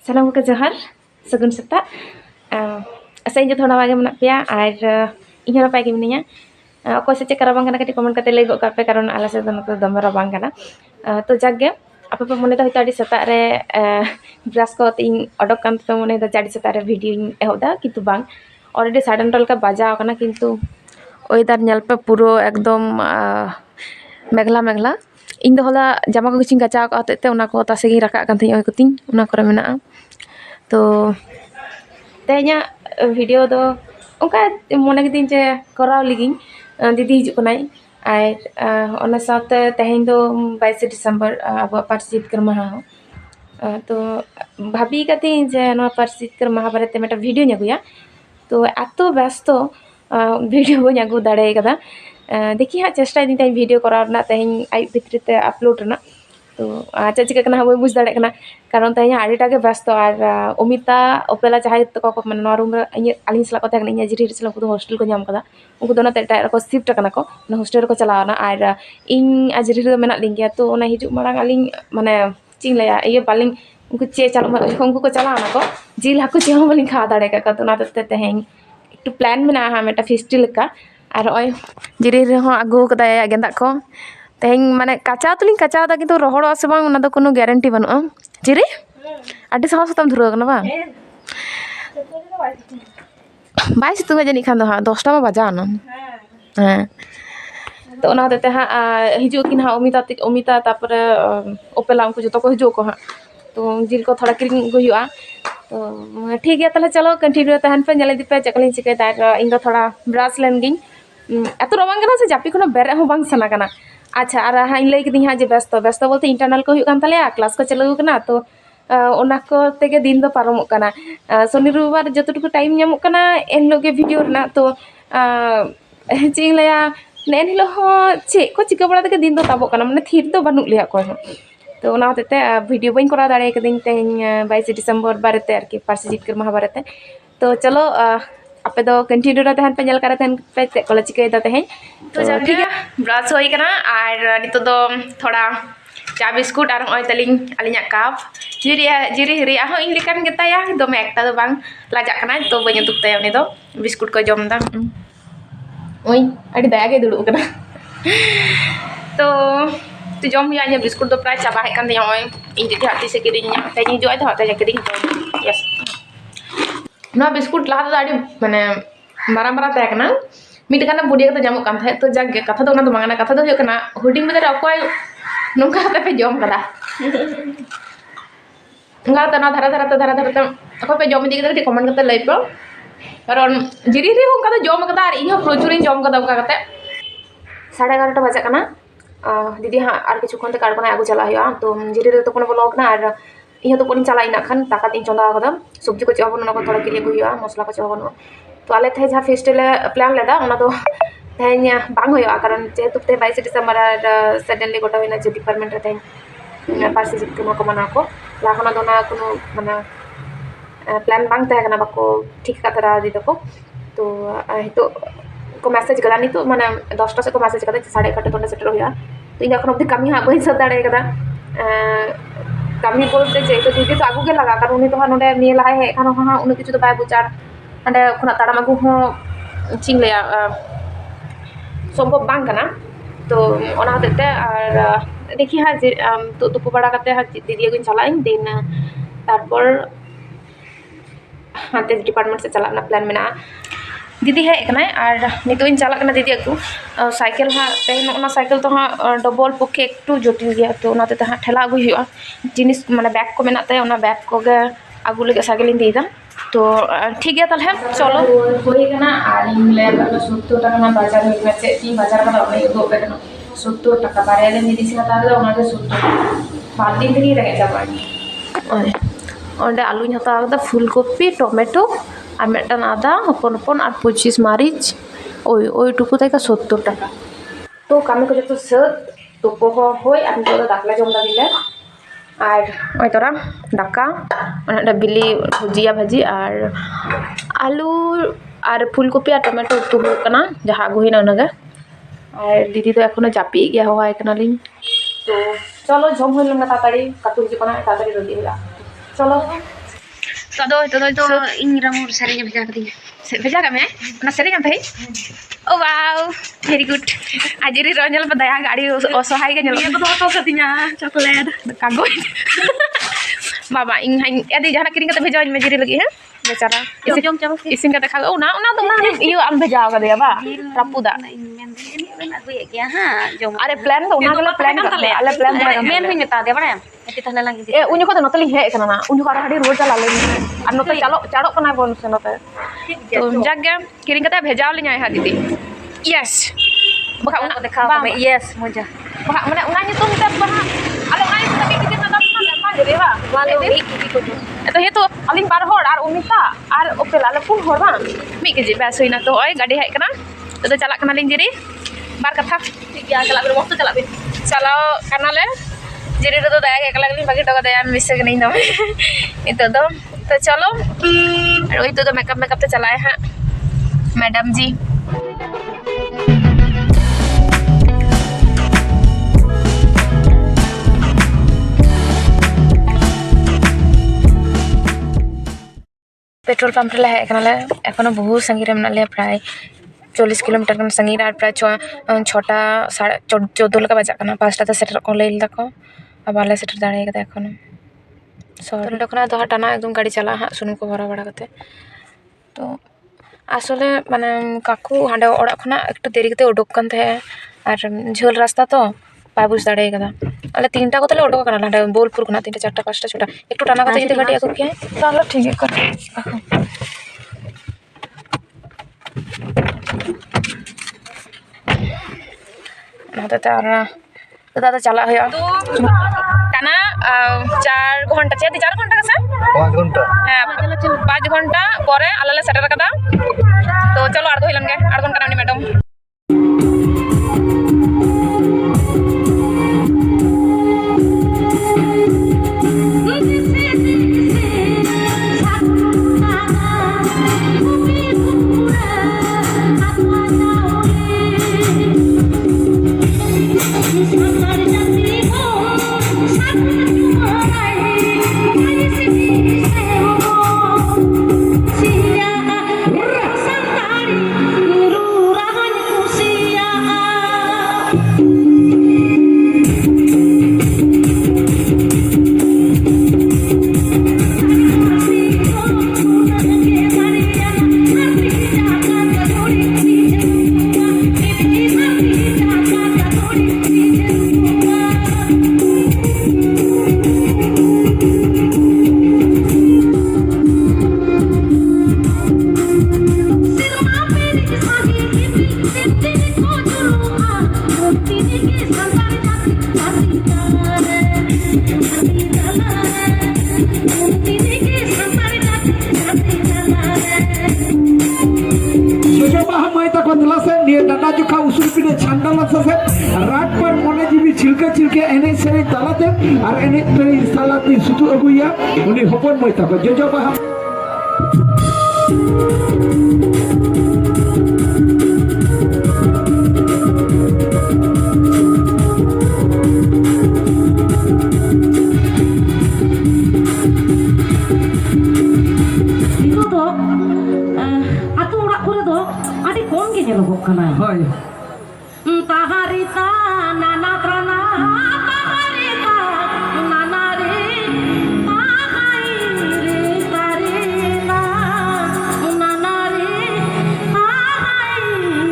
Salam ko johar sagun seta asa injo thona bage mena pea ar inya napay ge minanya ko se cek rabang kana kati comment kate lay go kape karon ala se don to dom rabang kana to jagge apa pe mone to hita adi seta re brush ko ting odok kan to mone da jadi seta re video ehoda kintu bang already 12:30 ka baja kana kintu weather ñelpe puro ekdom মেঘলা মেঘলা ᱤᱧ ᱫᱚ ᱦᱚᱞᱟ ᱡᱟᱢᱟ ᱠᱚ ᱠᱤᱪᱷᱩᱧ ᱠᱟᱪᱟᱣ ᱟᱠᱟᱫ ᱦᱚᱛᱮᱫ ᱛᱮ ᱚᱱᱟ ᱠᱚ ᱛᱟᱥᱮ ᱜᱤᱧ ᱨᱟᱠᱟᱵ ᱠᱟᱱ ᱛᱟᱦᱮᱸᱧ ᱚᱭ ᱠᱚᱛᱤᱧ ᱚᱱᱟ ᱠᱚᱨᱮ ᱢᱮᱱᱟᱜᱼᱟ ᱛᱚ ᱛᱮᱦᱮᱧᱟᱜ ᱵᱷᱤᱰᱤᱭᱳ ᱫᱚ ᱚᱱᱠᱟ ᱢᱚᱱᱮ ᱠᱤᱫᱟᱹᱧ ᱡᱮ ᱠᱚᱨᱟᱣ ᱞᱤᱜᱤᱧ ᱫᱤᱫᱤ ᱦᱤᱡᱩᱜ ᱠᱟᱱᱟᱭ ᱟᱨ ᱚᱱᱟ ᱥᱟᱶᱛᱮ ᱛᱮᱦᱮᱧ ᱫᱚ 22 ᱰᱤᱥᱮᱢᱵᱚᱨ ᱟᱵᱚᱣᱟᱜ ᱯᱟᱹᱨᱥᱤ ᱡᱤᱛᱠᱟᱹᱨ ᱢᱟᱦᱟ ᱦᱚᱸ तो भाभी कहती जे पार्सी जितकर महा बारे में भिडियो अगुया तो एत व्यस्त भिडियो बी अगू दाड़े कदा देखी हाँ चेष्टा दी भिडियो कराना तेहन आयु भितरी ते अपलोड रना तो चे चिका बी बुझ दाड़े कारण तेहन आड़ीटा व्यस्त और अमिता ओपेला जहाँ तक मैं रूम आलिंग सला इन जिरी सला हॉस्टेल को नाम कदा उनको एट को शिफ्ट को हॉस्टेल को चलावना और इन आजरी मेना लिंग गया तो हिजू मांग आलिंग माने चिंग लया ये बालिंग उनको चे चल उनको को चलावना को जिल हाकु चे हम बालिंग खा दाड़े का तो तेहन एक प्लान में हाँ मेटा फिस्टी लेका और ओय जिरी आगू कदा गेंदा को तेहन माने काचा तो काचा किंतु रोहड़ से बांग उना दो कोनो ग्यारंटी बनुआ जिरी आडी साहस सतम धुरो कना बा बाई सितुंग जानी खान दो हाँ 10टा मा बजा ना हाँ तो ओना होते हाँ हिजू किन हाँ अमिता तापर ओपेला उनको जो को हिजू को हाँ तो जिल को थोड़ा किरिंग हुआ तो ठीक है ताले चलो कंटिन्यू तहन पे ñale दिपे चकलिंग चिके तार इन दो थोड़ा ब्रश लेन गिन एत रबांग कना से जापी कोनो बेरे हो बांग सना कना अच्छा और हाँ इन लई किदिं हाँ जे व्यस्त व्यस्त बोलते इंटरनल को हुई कान ताले क्लास को चलो कना तो ओना को तेगे दिन दो पारमो कना शनि रविवार जतटुकु टाइम ñamok कना एन लोगे वीडियो रना तो चिंग लया नेन हिलो हो चे को चिका बड़ा तक दिन दो ताबो कना माने थीर दो बानुक लिया को तो ओना होते वीडियो बइन करा दाड़े कदिं तेहन 22 डिसेम्बर बारेते आरकी पार्सी जितकर महा बारेते तो चलो आपे दो कंटिन्यू रे तहन पे ñel करे तहन पे ते को चिकाय दा तहन तो ठीक है ब्रश होई कना और नितो दो थोड़ा चा बिस्कुट और ओय तलिंग आलिया कप जिरी रिया हो इन लेकान गेताया दोमे एकटा दो बांग लाजा कना तो बइन दुकताय उनी दो बिस्कुट को जमदा ओय अडी दया गे दुडु कना तो जम हुआ बिस्कुट तो प्राय चाबा हेकन दिया ओय इन दीदी हाथी से किरिंग तेनी जो तो हाथे किरिंग तो यस ना बिस्कुट लहा तो आडी माने मारा मारा तहकना मिट काना बुडिया तो जामो कान थे तो जागे कथा तो ना तो मांगना कथा तो हुकना हुडिंग बदर अकोय नोंका हाथे पे जम कदा nga ta na dhara ako pe jom दी के कमेंट करते लई पे कारण जिरी रे उनका तो जम कदा और इहो प्रचुर जम कदा उनका कते 11:30 बजे कना दीदी हाँ और किछु खन ते कारखाना आगु चला हुआ तो जिरी रे तो कोनो ब्लॉग ना और इहो तो कोनी चला इना खान ताका तीन चंदा कदा सब्जी को चाहबो ना को थोड़ा किरिया हुआ मसला को चाहबो तो आले थे जहाँ फेस्टिवल प्लान लेदा ओना तो तेहन बांग हुआ कारण जेहेतु 22 डिसेम्बर और सडनली गोटा होना जे डिपार्टमेंट रे तेहन पार्सी जितकर को मना को लाखना दोना कोनो माने प्लान बांग तहे कना बाको ठीक कतरा दी तको तो हितो को मैसेज कदा नी तो माने 10टा से को मैसेज कदा 11:30 तोंडे सेटर हुआ तो इन एखन अब्दी कमी हाँ बई सब दाड़े कदा कमी बोलते जे तो दीदी तो आगू के लगा कारण उनी तो हाँ नोडे निये लहाय हे एखन हाँ उनी किछु तो बाय बुचार अंडे खुना ताड़ाम आगू हो चिंग लेया सम्भव बांग कना तो ओना होते और देखी हाँ तो तुपु बड़ा करते हाँ दीदी को चला दिन तारपर हाँ डिपार्टमेंट से चलाना प्लान में दीदी हेज कना और नितो इन चला दीदी अगू साइकिल हाँ तेहन साइकिल तो हाँ डबल पक्षे एकटू जटिल गया तो हाँ ठेला अगू हुआ जिनिस माने बैग को मेना ते ओना बैग को अगू लगे साइकिल दीदा तो ठीक है ताले चलो होई कना और इन ले 70 टाका ना बाजार में चे ती बाजार का ओने दो पे 70 टाका बारे ले मेडिसिन तार दो ओना 70 बाद दिन थी रहे जाबानी ओंडे आलू हता दा फुलकपी टमेटो और मेटन आदा हपन हपन और 25 मारिच ओई ओई टुकु तक 70 टाका तो कमी को जो सत तो पोहो होय और तो दाखला जम दाबिले और ओई तोरा दाका ओना बिली भुजिया भाजी और आलू और फुलकपी और टमेटो उतु कना जहाँ गुहिना नगे और दीदी तो एखोनो जापी गया हवाय कना लिन तो चलो जम होइलंगा ताताड़ी काटू हिजु कना ताताड़ी रेडी होला चलो तो इन रामूर सेरेंगे भेजा कर दिया भेजा का मैं ना सेरेंगे भाई ओ वाओ वेरी गुड आजरी रोजल बताया गाड़ी असहाय के ये तो तो कतिnya चॉकलेट कागो बाबा इन यदि जहां किरिंग कते भेजा मैं जिरी लगी है बेचारा जम जम इसिन कते खा ना तो इयो आम भेजा का दिया बा रापुदा क्या हां जम अरे प्लान तो उना गले प्लान कर अले प्लान मेन भी मेता दे बड़ा एति तहले लगी ए उन को तो नतली हे कना ना उन को हाडी रोज चला ले और नते चलो चाड़ो कना बोन से नते तो जगह किरिंग कते भेजा लिया है दीदी यस बका उना देखा मैं यस मजा बका माने उना नितुम ते बहा अले उना तबी किति ना मा जरे बा वालो मी को तो ये तो अलिंग बार होड़ और उमिता और ओपेल आले पुन होड़ बा मी के जे बेस होइना तो ओय गाड़ी हेक कना तो चला कना लिंग जिरी बार कथा ठीक है चला बे मस्त चला बे चलो कना ले जिरी तो दया के एकला लिंग बाकी तो दया मिस के नहीं दम इतो तो चलो और ओय तो मेकअप तो चलाए हां मैडम जी पेट्रोल पंप रे हेकनाले एखोनो बहुत संगी रे मनाले प्राय 40 किलोमीटर कन संगी और प्राय 6टा 14 लका बजा कना 5टा ते सेटर को लेइल दको अब आले सेटर दाड़े कते एखोनो सर डकना तो हटाना एकदम गाड़ी चला हा सुनु को भरा बड़ा कते तो आसले माने काकू हांडे ओड़ा खना एकटु देरी कते उडक कन थे और झोल रास्ता तो पाबुस दाड़े कदा अले 3टा को तले उडक कना हांडे बोलपुर खना 3टा 4टा 5टा 6टा एकटु टाना कते जते गाड़ी आगु के तालो ठीक है कर ना तारा तो दादा चला है काना 4 घंटा चे 4 घंटा का से 5 घंटा हां 5 घंटा परे आले सेटर कदा तो चलो आड़ होइलन गे आड़ घंटा नानी मैडम डाटा जुखा उसूल पीड़े छांडाला से रात पर मने जीवी छिलके एने सेरे तालाते और एने तेरे सालाते सुतु अगुया उनी हपन मय ताको जोजो बाहा Hai. Taharita nana prana taharita nana re tahai re tarina nana re tahai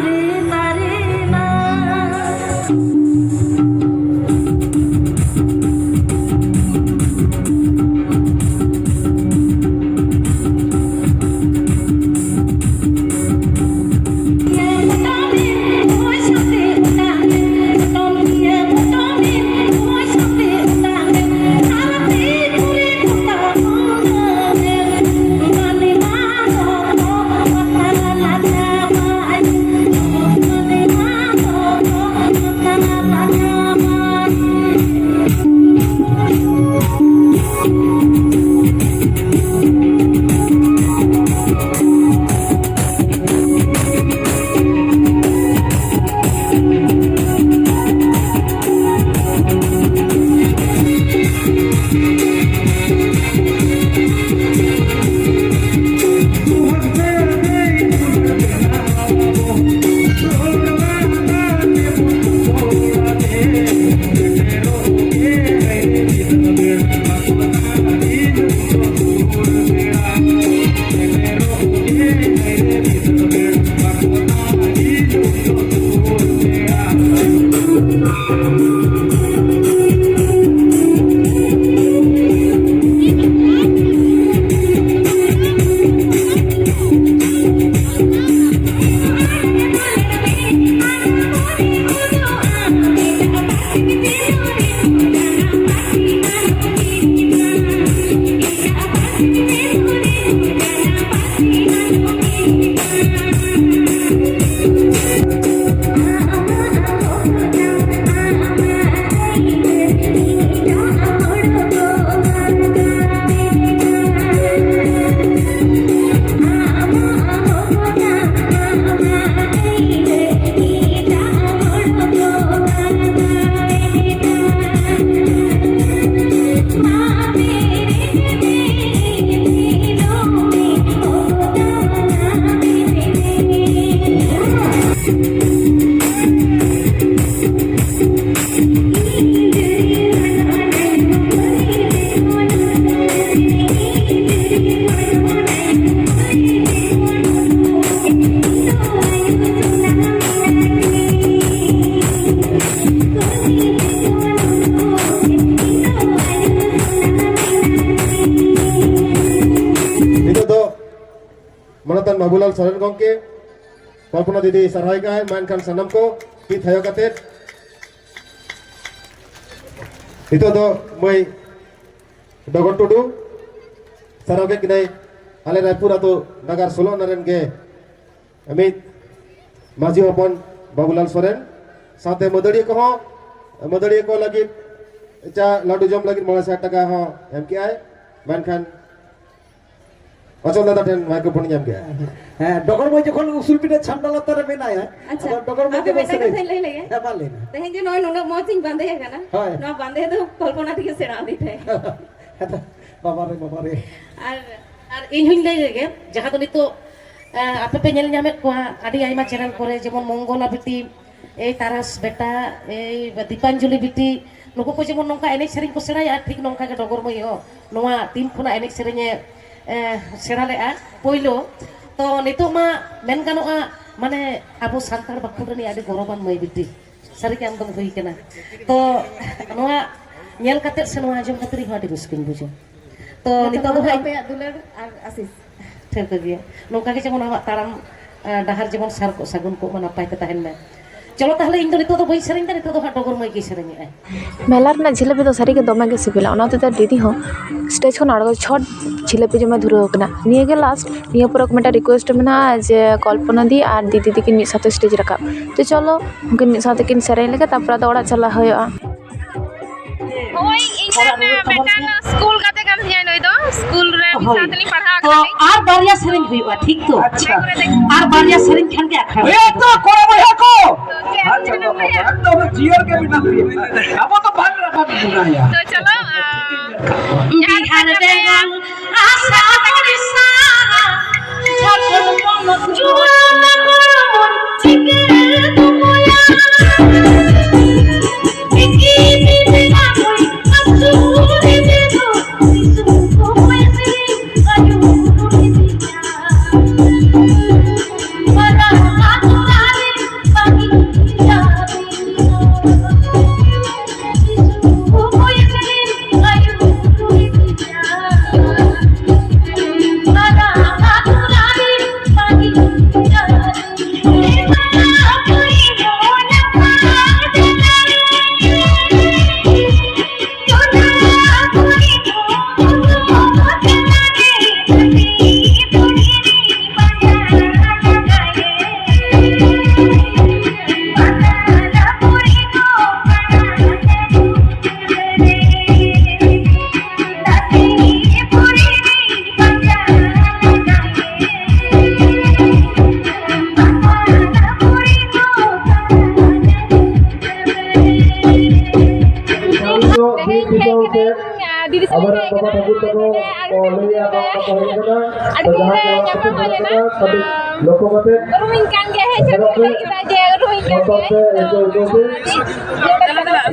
re tarina Jabatan Babulal Soren Gongke Kalpana Didi Sarhai Kai Mainkan Sanam ko Ti Thayo Katet Itu do Moi Dogon Tudu Sarauke Kinai Ale Raipur atau Nagar Solo Naren ge Amit Maji Hopon Babulal Soren Sate Modari ko ho Modari ko lagi Cha Ladu Jom lagi 500 taka ho MKI Mainkan Macam dah ten microphone nyam ke? হ্যাঁ ডগর মই যখন উসুল পিঠে ছান্ডা লতারে বেনায় আচ্ছা ডগর মই আপনি বেটা কথা লই লাগে হ্যাঁ পারলেন দেখেন যে নয় নুন মচিং বাঁধে এখানে হয়। না বাঁধে তো কল্পনা থেকে সেরা দিতে বাবারে আর আর ইন হইন লাই রেগে যাহা তো নিতো আপে পে ñel ñamet কোয়া আদি আইমা চ্যানেল করে যেমন মঙ্গলা বিটি এই তারাস বেটা এই দীপাঞ্জলি বিটি নুকু ko যেমন নংকা এনে সেরিং ko সেরাই আর ঠিক নংকা গে ডগর মই ও নোয়া তিন খুনা এনে সেরিংে সেরা লেয়া পইলো তো নিতো মা মেন গানোa মানে আবো সান্তার বাকুরনি আদি গরবান মই বিটি সারি কে আমদম হই কেনা তো নোয়া ñel কাতে সে নোয়া জম কাতে রি হাডি মুশকিল বুঝো তো নিতো তো ভাই আপে দুলার আর আসিস ঠিক গিয়া নংকা গে যেমন আমা তারাম ডাহার যেমন সার সাগুন ko mana পাইতে তাহেন না চলো তাহলে ইন তো নিতো তো বই সেরিং নিতো তো ডগর মই কি সেরিং मेला रना जिलेबी तो सारी के दमे के सिबिला ओनाते तो दीदी हो स्टेज को आड़गो छट जिलेबी जमा धुराव कना निये के लास्ट निये पूरा मेटा रिक्वेस्ट मेना जे कल्पना दी और दीदी दिकिन मिद साथे स्टेज रकाब तो चलो उनकिन मिद साथे किन सेरें लेके तापर तो ओड़ा चला होया ओय मेटान स्कूल गाते kan hiya noi do school रे साथ ni पढ़ा তো আর বারিয়া সেরিং হইবা ঠিক তো আর বারিয়া সেরিং খান কে আখা এ তো করে ভাই হাকো तो একদম জিয়ার কে বিনা আবো তো ভাগ রাখা বুনায়া चलो বিহার দেগাল আশা করিসা ঝাকল মন জুয়ানা মন চিকে তুময়া কি দিনা মই আসুরে দেবো সুকো মেসি আয়ু রুমিয়া মারা আতুরালে বাকি যাবে সুকো মেসি আয়ু রুমিয়া মারা আতুরালে বাকি যাবে মারা কই মোনা दीदी से Abar Bapak Tabur Tano Liya Bapak Kahina Tapi Loko Mate रूमिंग कान के है चलो kita je रूमिंग कान Motor se Itu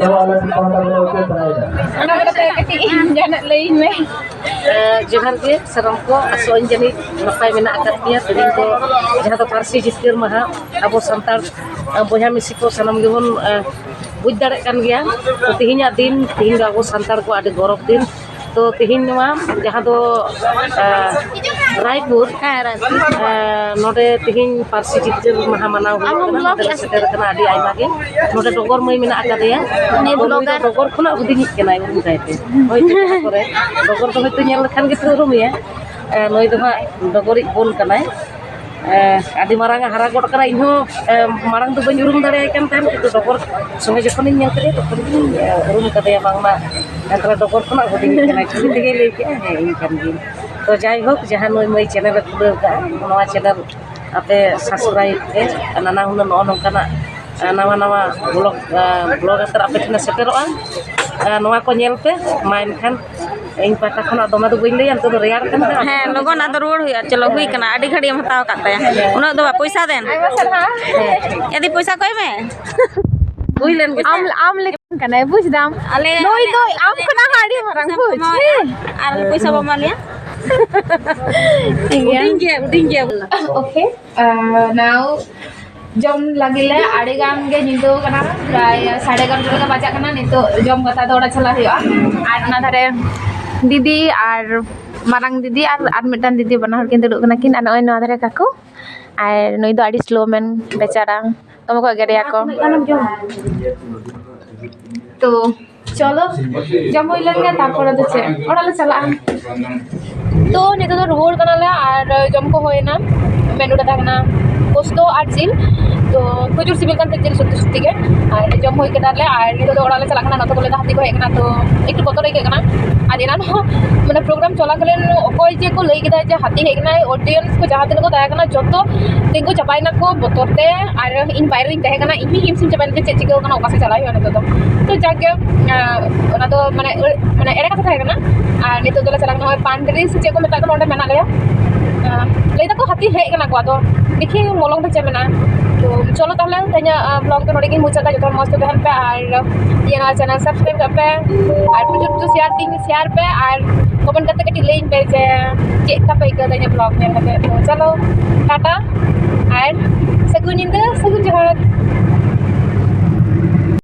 Nama alat dipandang Oke Bahaya anak kata kecil jangan lain meh जोहार के सरम को असोन जनी नपाय मेना आकात पिया तदिन को जहां तो पारसी जितकेर महा अबो संतार बोया मिसी को सनम गेबन बुझ दाड़े कान गया तो तिहिना दिन तिहिन अबो संतार को आडे गौरव दिन तो तिहिन नवा जहां तो रायपुर नोडे तिहिन पारसी जितकेर महा मनाव हुई सेटर कना आडि आइमा गे नोडे डगर मई मेना आकादेया ब्लॉगर डगर खना हुदिनि केनाय उनकायते होयतो करे डगर तो होयतो ñel लेखान गे रुमिया नय दो डगरी बोन कनाय आदि मारांग हारा गड करा इनहो मारांग तो बन उरुम दाड़े कान तान कितु डगर संगे जखन इन ñel करे तखन उरुम कदेया बांगमा एकरा डगर खना हुदिनि केनाय खुदिन दिगे लई के हे इन कान दिन तो जाय होक जहां नय मई चैनल खुले का नवा चैनल आपे सब्सक्राइब के नाना हुना नो नंकाना नावा नावा ब्लॉग अतर आपे ठना सेटेरोआ नवा को ñel पे माइन खान इन पाटा खना दमा दो बइन लैया तो रेयार कना হ্যাঁ লগন আদর রোড হইয়া চলো হুই কানা আডি ঘড়ি हम हताव काते उना दो पैसा देन यदि पैसा कोई में बुझलेन आम लेकिन कने बुझ दाम आले नोई दो आम कना हाड़ी मरंग बुझ আর पैसा बमा लिया उडिंग गया ओके नाउ जम लगिले आड़ेगान गे निदो कना प्राय 11:30 लगा बाजा कना नितो जम कथा दौड़ा चला हुआ और ना धारे दीदी और marang didi ar midan didi bana hor kin duduk kena kin an oi no adare kaku ar noi do adi slow man becara tomo ko gere ako to cholo jam hoi len ga tarpore do che ora le chala to nito do ruor kana le ar jam ko hoina menu ta kana posto ar jil तो प्रचुर civil kan तेल सत्य सत्य के আর জম হই কেটালে আর নিতো ওড়ালে চালা কানা নতো বলে হাতি কো হেকনা তো একটু বতরে কেনা আর এনা মানে প্রোগ্রাম চলাকালীন অকয় যে কো লই কেদা যে হাতি হেকনা অডিয়েন্স কো যাহা দিন কো দায়া কানা যত তিনকো চাপাইনা কো বতরতে আর ইন বাইরে ইন তাহে কানা ইমি হিমসিম চাপাইনা যে চেচিকে কানা ওকাসে চালাই হয় নিতো তো যাকে ওনা তো মানে মানে এর কথা থাকে না আর নিতো দলে চালা কানা হয় পান্ডরি সে যে কো মেটা কানা ওটা মেনা লয়া lay tako hati hek kana ko ado dekhi molong ta chemena to cholo tahle tanya vlog to nodi kin muchata jotor mast behan pe ar ye na channel subscribe kar pe ar to share pe ar comment karte kati link pe je chek ka pe ka tanya vlog me kate to chalo tata ar sagun inda sagun johar